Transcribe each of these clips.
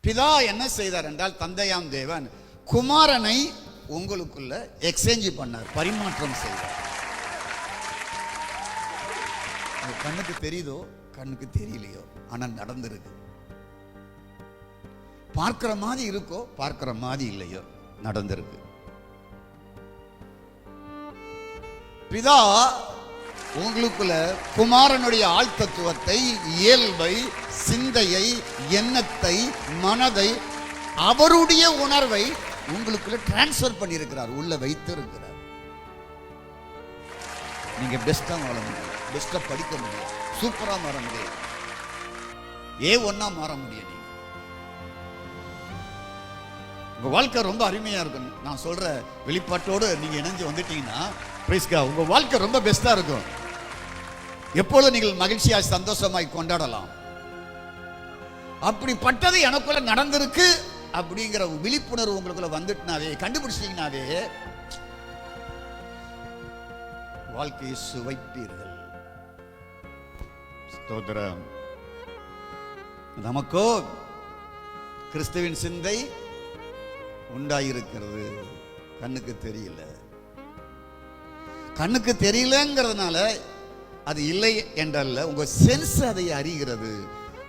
பிதா என்ன செய்தார் என்றால், தந்தையாம் தேவன் குமாரனை உங்களுக்குள்ள எக்ஸ்சேஞ்ச் பண்ணார், பரிமாற்றம் செய்தார். கண்ணுக்கு தெரியுதோ கண்ணுக்கு தெரியலையோ, ஆனா நடந்திருக்கு. பார்க்கிற மாதிரி இருக்கோ பார்க்கிற மாதிரி இல்லையோ, நடந்திருக்கு. பிதா உங்களுக்குள்ள குமாரனுடைய ஆழ்த்தத்துவத்தை, இயல்பை, சிந்தையை, எண்ணத்தை, மனதை, அவருடைய உணர்வை உங்களுக்குள்ள டிரான்ஸ்பர் பண்ணியிருக்கிறார், உள்ள வைத்து இருக்கிறார். நீங்க பெஸ்டா வாழ முடியும், பெஸ்டா படிக்க முடியும், சூப்பரா மாற முடியும், ஒன்னா மாற முடியும். உங்க வாழ்க்கை ரொம்ப அருமையா இருக்கும். நான் சொல்ற வெளிப்பாட்டோடு நீங்க இணைஞ்சு வந்துட்டீங்கன்னா உங்க வாழ்க்கை ரொம்ப பெஸ்டா இருக்கும். எப்பொழுது நீங்கள் மகிழ்ச்சியாய் சந்தோஷமாய் கொண்டாடலாம். அப்படிப்பட்டது எனக்குள்ள நடந்திருக்கு அப்படிங்கிற விழிப்புணர்வு உங்களுக்குள்ள வந்துட்டுனாவே, கண்டுபிடிச்சிட்டீங்கன்னாவே வாழ்க்கையை சுவைப்பீர்கள். ஸ்தோத்திரம். நமக்கோ கிறிஸ்துவின் சிந்தை உண்டாயிருக்கிறது, கண்ணுக்கு தெரியல. கண்ணுக்கு தெரியலங்கிறதுனால அது இல்லை என்றல்ல, உங்க சென்ஸ் அதை அறிகிறது,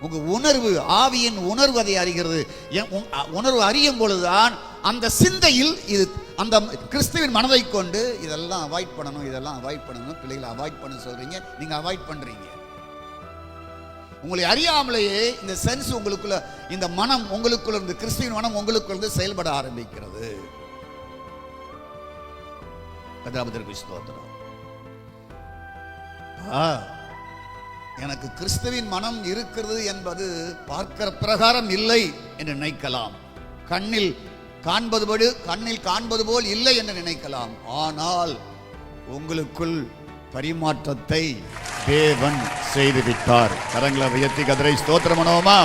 உங்க உணர்வு, ஆவியின் உணர்வு அதை அறிகிறது. உணர்வு அறியும் பொழுதுதான் அந்த சிந்தையில் இது, அந்த கிறிஸ்துவின் மனதை கொண்டு இதெல்லாம் அவாய்ட் பண்ணணும், இதெல்லாம் அவாய்ட் பண்ணணும். பிள்ளைகளை அவாய்ட் பண்ண சொல்றீங்க, நீங்க அவாய்ட் பண்றீங்க. உங்களை அறியாமலேயே இந்த சென்ஸ் உங்களுக்குள்ள, இந்த மனம் உங்களுக்குள்ள இருந்து, கிறிஸ்துவின் மனம் உங்களுக்குள்ள இருந்து செயல்பட ஆரம்பிக்கிறது. ஸ்தோத்திரம். எனக்கு கிறிஸ்துவின் மனம் இருக்கிறது என்பது பார்க்கிற பிரகாரம் இல்லை என்று நினைக்கலாம், கண்ணில் காண்பது போல் இல்லை என்று நினைக்கலாம். ஆனால் உங்களுக்குள் பரிமாற்றத்தை தேவன் செய்து விட்டார். கரங்களை உயர்த்தி கதரை ஸ்தோத்திரம் பண்ணுவோமா?